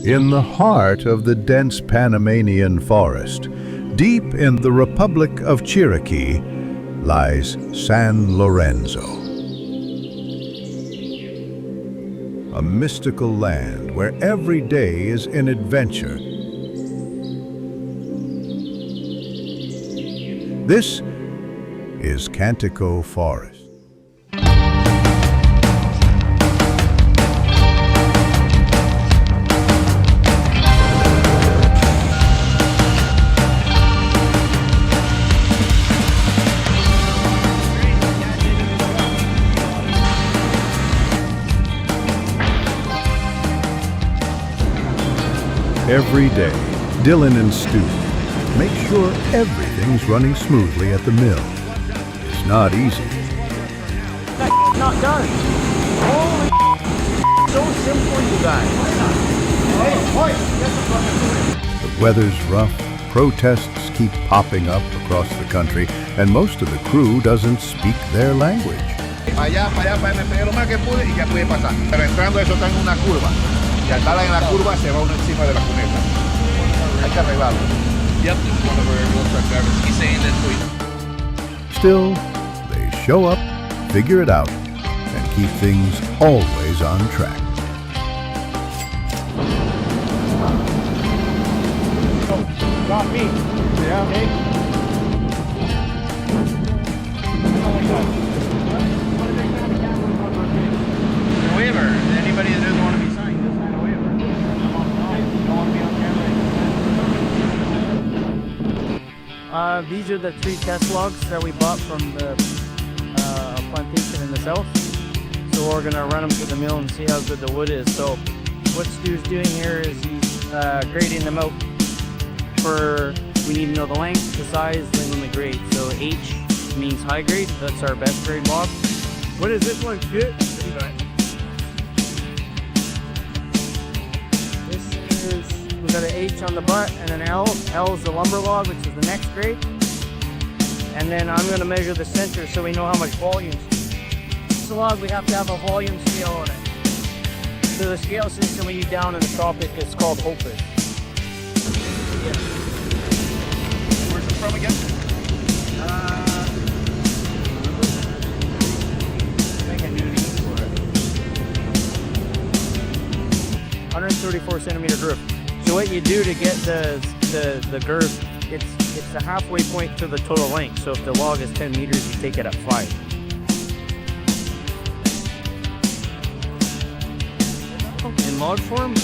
In the heart of the dense Panamanian forest, deep in the Republic of Chiriquí, lies San Lorenzo. A mystical land where every day is an adventure. This is CanTico Forest. Every day, Dylan and Stu make sure everything's running smoothly at the mill. It's not easy. That not done. Holy so simple, you guys. The weather's rough, protests keep popping up across the country, and most of the crew doesn't speak their language. Allá, para MP lo más que pude y ya pude pasar. Pero entrando eso está en una curva. Y al estar en la curva se va uno encima de la cuneta. Hay que arreglarlo. Yep, this is one of our wheel truck drivers. He's saying that we... Still, they show up, figure it out, and keep things always on track. Got me. Yeah. Okay. The waiver. Anybody that doesn't want to be signed, just sign a waiver. Don't want to be on camera. These are the 3 test logs that we bought from the plantation in the south. So we're gonna run them to the mill and see how good the wood is. So what Stu's doing here is he's grading them out. We need to know the length, the size, and the grade. So H means high grade. That's our best grade log. What is this one? Good. We got an H on the butt and an L. L is the lumber log, which is the next grade. And then I'm going to measure the center so we know how much volume. This log, we have to have a volume scale on it. So the scale system we use down in the tropic is called Hopus. Where's it from again? I think I need these for it. 134 centimeter groove. So what you do to get the girth, it's the halfway point to the total length. So if the log is 10 meters, you take it at 5. In log form,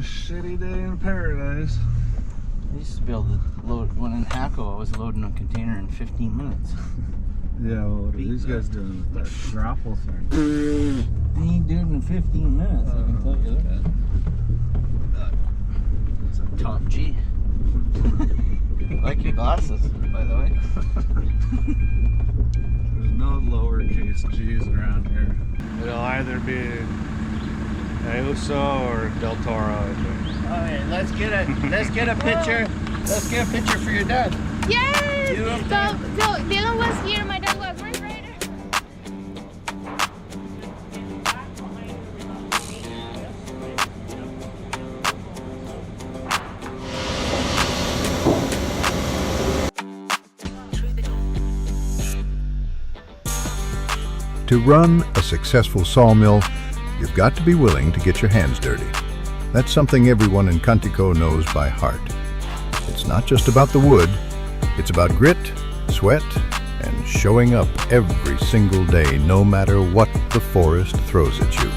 shitty day in paradise. I used to be able to load one in Haco. I was loading a container in 15 minutes. Yeah, well, what are these guys doing with that grapple thing? They ain't doing it in 15 minutes, I can tell you that. It's a top G. I like your glasses, by the way. There's no lowercase g's around here. It'll either be Uso or Del Toro, I think. Alright, let's get a picture. Let's get a picture for your dad. Yes! So Dylan was here, my dad was right. To run a successful sawmill, you've got to be willing to get your hands dirty. That's something everyone in CanTico knows by heart. It's not just about the wood, it's about grit, sweat, and showing up every single day, no matter what the forest throws at you.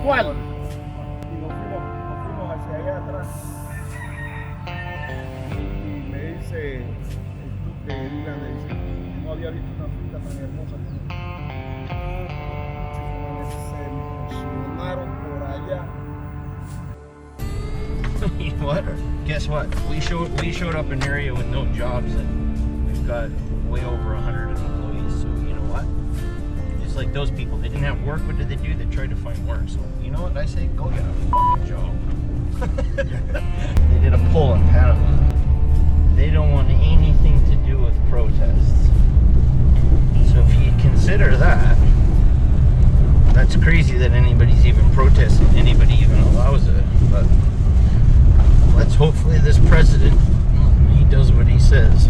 ¿Cuál? Y nos fuimos hacia allá atrás. Y me dice el club de Dylan, le dice, no había visto una finca tan hermosa como se emocionaron por allá. You know what? Guess what? We showed up in an area with no jobs, and we've got way over 100 employees. So you know what? Just like those people, they didn't have work. What did they do? They tried to find work. So you know what I say? Go get a fucking job. They did a poll in Panamá. They don't want anything to do with protests. So if you consider that, that's crazy that anybody's even protesting. Anybody even allows it, but. Let's hopefully this president, he does what he says.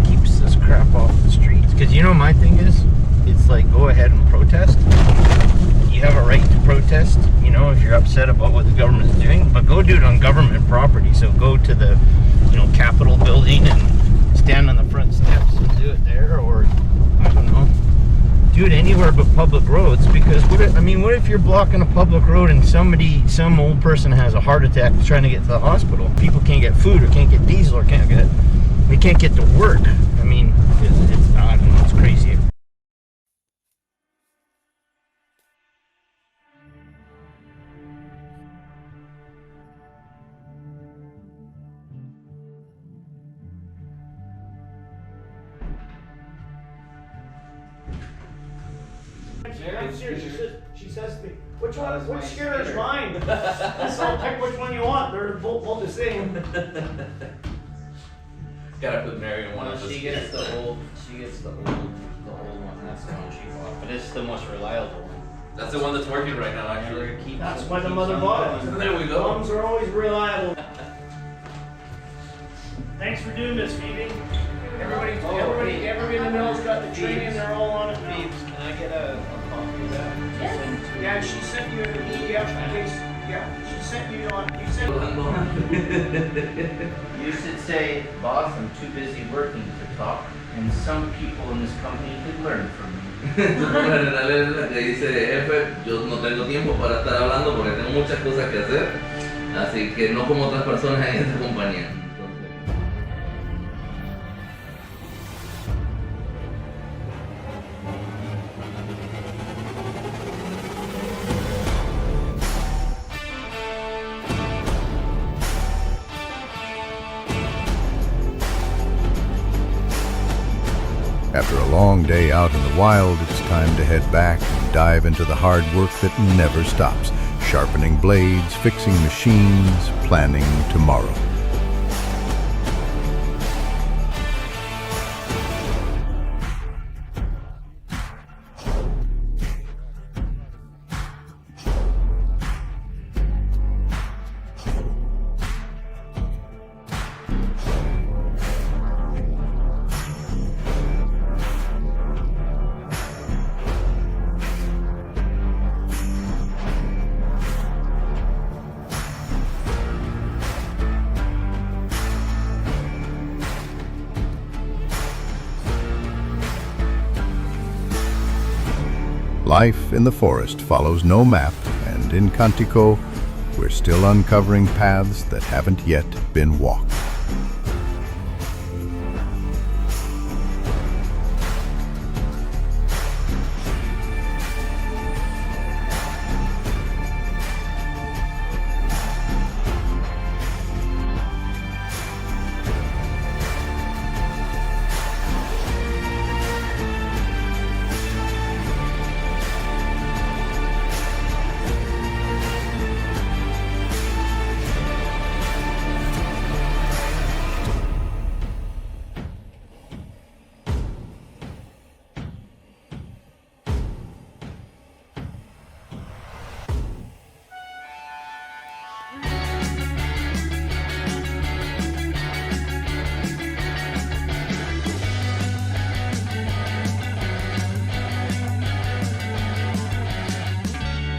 Keeps this crap off the streets. Because you know my thing is, it's like go ahead and protest. You have a right to protest, you know, if you're upset about what the government is doing. But go do it on government property. So go to the, you know, Capitol building and stand on the front steps and do it there. Or, I don't know, do it anywhere but public roads, because what if you're blocking a public road and some old person has a heart attack trying to get to the hospital? People can't get food or can't get diesel or they can't get to work. I mean, I don't know, it's crazy. She says to me, which scare is mine? So pick which one you want. They're both the same. Gotta put Mary in one of She gets the old one. That's the one she bought, but it's the most reliable one. That's the one that's working right now, actually. That's why the mother bought it. There we go. Moms are always reliable. Thanks for doing this, Phoebe. Everybody in the mill's got the training. They're all on it. Phoebes, can I get a copy of that? Yeah, she sent you an PDF in case. Yeah, she sent you on. You should say, boss, I'm too busy working to talk, and some people in this company could learn from me. Por general es la que dice, jefe, yo no tengo tiempo para estar hablando porque tengo muchas cosas que hacer, así que no como otras personas en esta compañía. After a long day out in the wild, it's time to head back and dive into the hard work that never stops. Sharpening blades, fixing machines, planning tomorrow. Life in the forest follows no map, and in CanTico, we're still uncovering paths that haven't yet been walked.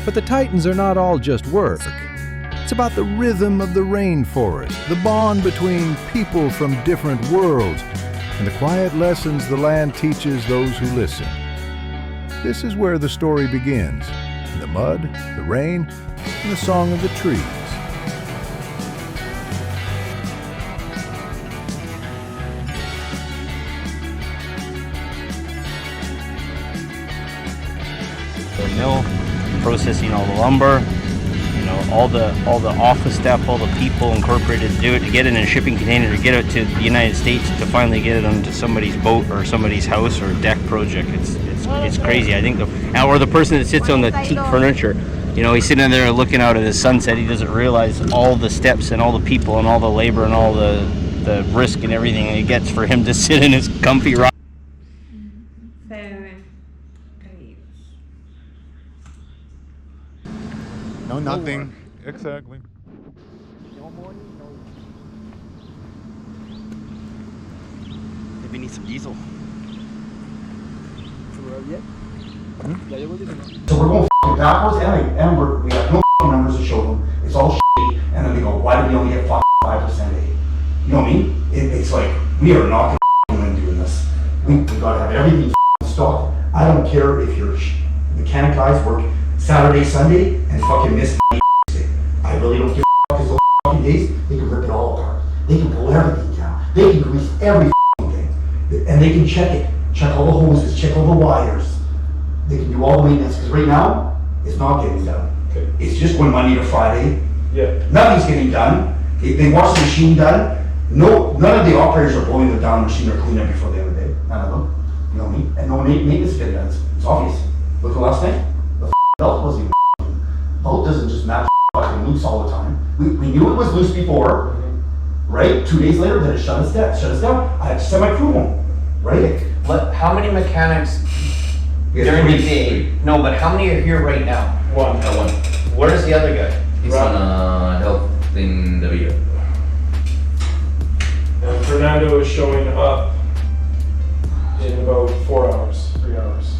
But the Titans are not all just work. It's about the rhythm of the rainforest, the bond between people from different worlds, and the quiet lessons the land teaches those who listen. This is where the story begins, in the mud, the rain, and the song of the trees. The mill, processing all the lumber, all the office staff, all the people incorporated to do it, to get it in a shipping container, to get it to the United States, to finally get it onto somebody's boat or somebody's house or deck project. It's crazy. I think or the person that sits on the teak furniture, he's sitting there looking out at the sunset. He doesn't realize all the steps and all the people and all the labor and all the risk and everything it gets for him to sit in his comfy rock. No, nothing. Exactly. Maybe need some diesel. So we're going backwards, and we have no numbers to show them. It's all shitty, and then they go, why did we only get 5% A? You know what I mean? It's like, we are not going to doing this. We gotta have everything stocked. I don't care if your mechanic guys work Saturday, Sunday, and fucking miss Tuesday. I really don't give a fuck, because those fucking days, they can rip it all apart. They can pull everything down. They can grease every thing. And they can check it. Check all the hoses, check all the wires. They can do all the maintenance, because right now, it's not getting done. Okay. It's just going Monday to Friday. Yeah. Nothing's getting done. They want the machine done. None of the operators are blowing the down machine or cleaning it before the end of the day. None of them. You know what I mean? And no maintenance is getting done. It's obvious. Look at the last thing. The belt wasn't even belt doesn't just match fucking loose all the time. We knew it was loose before, right? 2 days later, then it shut us down. I had to send my crew home, right? How many mechanics during the day? No, but how many are here right now? One. One. Where's the other guy? He's on help in the video. And Fernando is showing up in about 4 hours.